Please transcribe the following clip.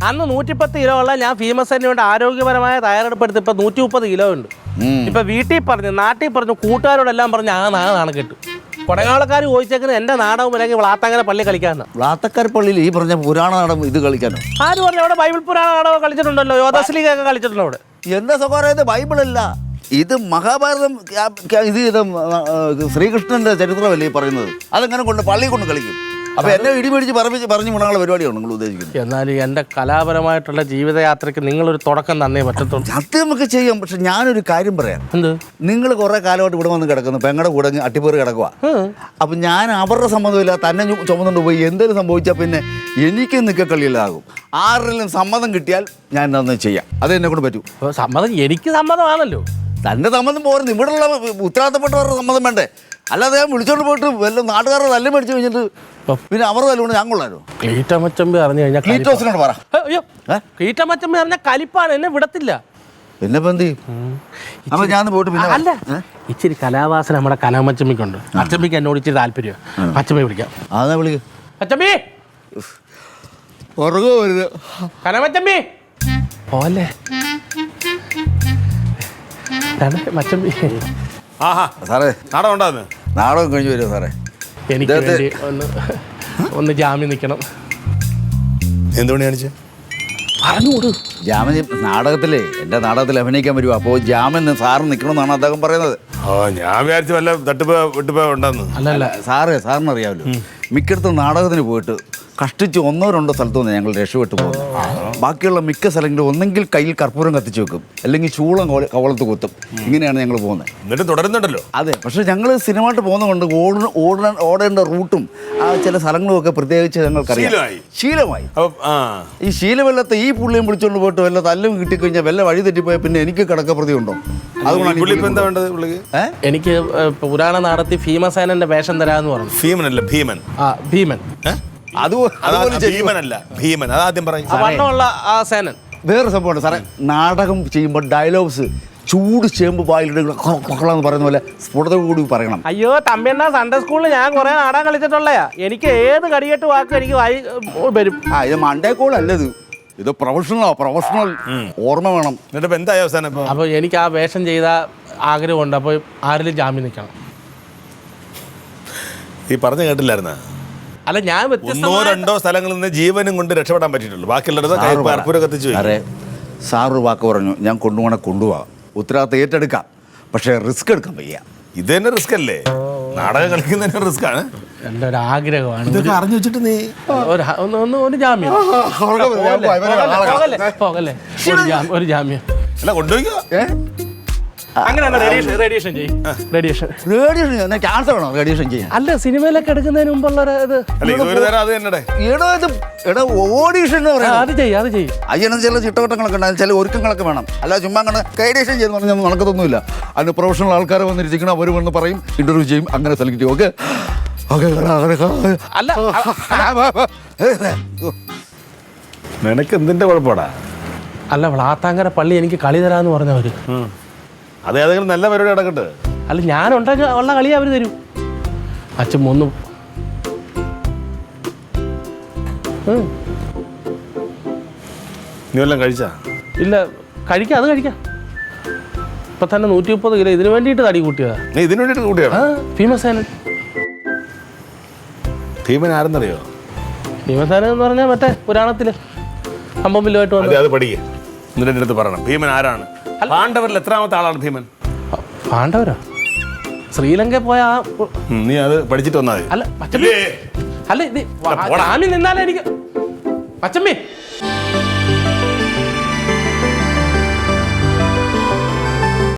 അന്ന് 110 കിലോ ഉള്ള ഞാൻ ഭീമസേന കൊണ്ട് ആരോഗ്യപരമായ തയ്യാറെടുപ്പെടുത്ത് ഇപ്പൊ 130 കിലോ ഉണ്ട്. ഇപ്പൊ വീട്ടിൽ പറഞ്ഞു, നാട്ടിൽ പറഞ്ഞു, കൂട്ടുകാരോടെല്ലാം പറഞ്ഞു നാളെ കേട്ടു. കൊടകാളക്കാർ ചോദിച്ചേക്കുന്നത് എന്റെ നാടകം അല്ലെങ്കിൽ വ്ളാത്തങ്കര പള്ളി കളിക്കാന്ന്. വ്ളാത്തക്കര പള്ളിയിൽ ഈ പറഞ്ഞ പുരാണ നാടകം ഇത് കളിക്കാനോ? ആര് പറഞ്ഞു? അവിടെ ബൈബിൾ പുരാണ നാടകം കളിച്ചിട്ടുണ്ടല്ലോ, യോദാശ്ലീഗൊക്കെ കളിച്ചിട്ടുണ്ടോ അവിടെ? എന്താ സ്വകാര്യ? ഇത് ബൈബിളല്ല, ഇത് മഹാഭാരതം. ഇത് ശ്രീകൃഷ്ണന്റെ ചരിത്രമല്ലേ ഈ പറയുന്നത്? അതെങ്ങനെ കൊണ്ട് പള്ളി കൊണ്ട് കളിക്കും? അപ്പൊ എന്നെ ഇടിമേടിച്ച് പറഞ്ഞു മുണങ്ങുള്ള പരിപാടിയാണ് നിങ്ങൾ ഉദ്ദേശിക്കുന്നത്? എന്നാലും എന്റെ കലാപരമായിട്ടുള്ള ജീവിതയാത്രയ്ക്ക് നിങ്ങളൊരു തുടക്കം തന്നേ പറ്റത്തുള്ളൂ. അത് നമുക്ക് ചെയ്യാം. പക്ഷെ ഞാനൊരു കാര്യം പറയാം. എന്ത്? നിങ്ങൾ കുറെ കാലമായിട്ട് ഇവിടെ വന്ന് കിടക്കുന്നു, പെങ്ങളുടെ കൂടെ അട്ടിപ്പേറ് കിടക്കുക. അപ്പൊ ഞാൻ അവരുടെ സമ്മതമില്ല തന്നെ ചുമന്നുകൊണ്ട് പോയി എന്തെങ്കിലും സംഭവിച്ചാൽ പിന്നെ എനിക്ക് നിൽക്കളിയില്ലാകും. ആരെങ്കിലും സമ്മതം കിട്ടിയാൽ ഞാൻ എന്താണെന്ന് ചെയ്യാം. അത് എന്നെ കൊണ്ട് പറ്റൂ. സമ്മതം എനിക്ക് സമ്മതമാണല്ലോ. തന്റെ സമ്മതം പോരുന്നു, ഇവിടെയുള്ള ഉത്തരവാദിത്തപ്പെട്ടവരുടെ സമ്മതം വേണ്ടേ? അല്ലാതെ ഞാൻ വിളിച്ചോണ്ട് പോയിട്ട് വല്ല നാട്ടുകാരുടെ തല്ല് മേടിച്ച് കഴിഞ്ഞിട്ട് പിന്നെ അവർ തല്ലുകൊണ്ട് ഞാൻ കൊള്ളാലോ. ക്ലീറ്റമച്ചമ്പി അറിഞ്ഞു കഴിഞ്ഞാൽ ക്ലീറ്റോസിനോട് പറ. അയ്യോ, ക്ലീറ്റമച്ചമ്പി അറിഞ്ഞാൽ കലിപ്പാണ്, എന്നെ വിടത്തില്ല. പിന്നെ എന്ത് ചെയ്യും? അപ്പൊ ഞാൻ പോയിട്ട് പിന്നെ അല്ല, ഇച്ചിരി കലാവാസന നമ്മുടെ കലാമച്ചമ്മിക്കുണ്ട്. അച്ചമ്മിക്ക് എന്നോട് ഇച്ചിരി താല്പര്യം. അച്ചമ്മയെ വിളിക്കാം. അതാ വിളിക്കും. അച്ചമ്മി ഉറങ്ങോ വരുത്. കലാമച്ചമ്മി പോലെ മച്ചമ്പി. സാറേ നാടകം ഉണ്ടാകുന്നു. നാടകം കഴിഞ്ഞു വരുമോ സാറേ? എനിക്ക് വേണ്ടി ഒന്ന് ജാമ്യം നിൽക്കണം. എന്തുകൊണ്ട് കാണിച്ചു പറഞ്ഞുകൊടു. ജാമ്യം നാടകത്തിലേ, എൻ്റെ നാടകത്തിൽ അഭിനയിക്കാൻ വരുമോ? അപ്പോൾ ജാമ്യം സാറ് നിൽക്കണമെന്നാണ് അദ്ദേഹം പറയുന്നത്. ഞാൻ വിചാരിച്ചു വല്ല തട്ടിപ്പ് വിട്ടിപ്പോ ഉണ്ടെന്ന്. അല്ല സാറിന് അറിയാമല്ലോ, മിക്കയിടത്തും നാടകത്തിന് പോയിട്ട് കഷ്ടിച്ച് 1-2 സ്ഥലത്തു നിന്ന് ഞങ്ങൾ രക്ഷപ്പെട്ടു പോകുന്നു. ബാക്കിയുള്ള മിക്ക സ്ഥലങ്ങളും ഒന്നെങ്കിൽ കയ്യിൽ കർപ്പൂരം കത്തിച്ച് വെക്കും, അല്ലെങ്കിൽ ചൂളം കവളത്ത് കുത്തും. ഇങ്ങനെയാണ് ഞങ്ങൾ പോകുന്നത്. എന്നിട്ട് തുടരുന്നുണ്ടല്ലോ. അതെ, പക്ഷെ ഞങ്ങൾ സിനിമയായിട്ട് പോകുന്നതുകൊണ്ട് ഓടേണ്ട റൂട്ടും ചില സ്ഥലങ്ങളും ഒക്കെ പ്രത്യേകിച്ച് ഞങ്ങൾക്കറിയാം. ശീലമായി. ഈ ശീലമില്ലാത്ത ഈ പുള്ളിയും വിളിച്ചുകൊണ്ട് പോയിട്ട് വല്ല തല്ലും കിട്ടിക്കഴിഞ്ഞാൽ വല്ല വഴി തെറ്റിപ്പോയാൽ പിന്നെ എനിക്ക് കിടക്കപ്രതി ഉണ്ടോ? അതുകൊണ്ടാണ് എനിക്ക് പുരാണ നാടത്തി ഭീമസേനന്റെ വേഷം തരാന്ന് പറഞ്ഞു. ഭീമനല്ല, ഭീമൻ. ഭീമൻ ഭീമനല്ല, ഭീമൻ. അതാദ്യം പറയും. ആ സേനൻ. വേറെ സംഭവമുണ്ട് സാറേ, നാടകം ചെയ്യുമ്പോൾ ഡയലോഗ്സ് ചൂട് ചേമ്പ് വായിലിടുകളെന്ന് പറയുന്ന പോലെ സ്ഫുടതയോട് കൂടി പറയണം. അയ്യോ തമ്പിയണ്ണ, സൺഡേ സ്കൂളിൽ ഞാൻ കുറെ നാടകം കളിച്ചിട്ടുള്ളയാ. എനിക്ക് ഏത് കടിയേട്ട് വാക്ക് എനിക്ക് വരും. ഇത് മണ്ടേ കോളല്ലത്, ഇത് പ്രൊഫഷണൽ ഓർമ്മ വേണം. എന്നിട്ട് എന്തായ അവസാനം? അപ്പൊ എനിക്ക് ആ വേഷം ചെയ്ത ആഗ്രഹമുണ്ട്. അപ്പൊ ആരിലും ജാമ്യം നിൽക്കണം. ഈ പറഞ്ഞു കേട്ടില്ലായിരുന്ന? അല്ല, ഞാൻ 1-2 സ്ഥലങ്ങളിൽ നിന്ന് ജീവനും കൊണ്ട് രക്ഷപ്പെടാൻ പറ്റിയിട്ടുള്ളൂ. ബാക്കിയുള്ളത് കർപ്പൂരം കത്തിച്ചു. സാറ് വാക്ക് പറഞ്ഞു, ഞാൻ കൊണ്ടുപോകാം, ഉത്തരവാദിത്തം ഏറ്റെടുക്കാം, പക്ഷെ റിസ്ക് എടുക്കാൻ വയ്യ. ഇത് തന്നെ റിസ്ക് അല്ലേ? നാടകം കളിക്കുന്നതിന് റിസ്ക് ആണ്. എൻ്റെ ഒരു ആഗ്രഹമാണ്. ഇതൊക്കെ അറിഞ്ഞു വെച്ചിട്ട് നീ ഒരു ജാമ്യം ഒരു ജാമ്യം അല്ല കൊണ്ടുപോയിക്കോ. റേഡിയേഷൻ ക്യാൻസർ വേണോ റേഡിയേഷൻ ചെയ്യാൻ? അല്ല, സിനിമയിലൊക്കെ എടുക്കുന്നതിന് മുമ്പുള്ള ഓഡീഷൻ അത് ചെയ്യും. അതിന് ചില ചിട്ടവട്ടങ്ങളൊക്കെ ഉണ്ട്, ചില ഒരുക്കങ്ങളൊക്കെ വേണം. അല്ല ചുമ്മാ റേഡിയേഷൻ ചെയ്യുന്ന പറഞ്ഞാൽ നടക്കത്തൊന്നുമില്ല. അതിന് പ്രൊഫഷണൽ ആൾക്കാരെ വന്നിരിക്കണം, അവർ വന്ന് പറയും, ഇന്റർവ്യൂ ചെയ്യും, അങ്ങനെ സെലക്ട് ചെയ്യും. ഓക്കെ. നിനക്ക് എന്തിന്റെ കുഴപ്പമാടാ? അല്ല, വ്ളാത്താങ്കര പള്ളി എനിക്ക് കളി തരാന്ന് പറഞ്ഞവര്. അത് ഏതെങ്കിലും നല്ല പരിപാടി നടക്കട്ടെ. അല്ല, ഞാനുണ്ടെങ്കിൽ ഉള്ള കളി അവർ തരും. അച്ഛൻ ഒന്നും നീ വല്ലതും കഴിച്ചാ? ഇല്ല, അത് കഴിക്കാം. ഇപ്പൊ തന്നെ 130 കിലോ ഇതിനു വേണ്ടിയിട്ട് തടി കൂട്ടിയതാ. നീ ഇതിനു വേണ്ടിയിട്ട് കൂട്ടിയാ? ഭീമസേനൻ. ഭീമൻ ആരെന്നറിയോ? ഭീമസേനൻ എന്ന് പറഞ്ഞാൽ മറ്റേ പുരാണത്തില് അമ്പമ്പില്ലുമായിട്ട് വന്നു. അത് പഠിക്കുക. എന്നിട്ട് എൻ്റെ അടുത്ത് പറയണം ഭീമൻ ആരാണ്. പാണ്ഡവരിൽ എത്രാമത്തെ ആളാണ് ഭീമൻ? പാണ്ഡവരോ? ശ്രീലങ്ക പോയ നീ അത് പഠിച്ചിട്ട് വന്നാൽ മതി. അല്ല, ഇത് നിന്നാലേ എനിക്ക്. മച്ചമ്മി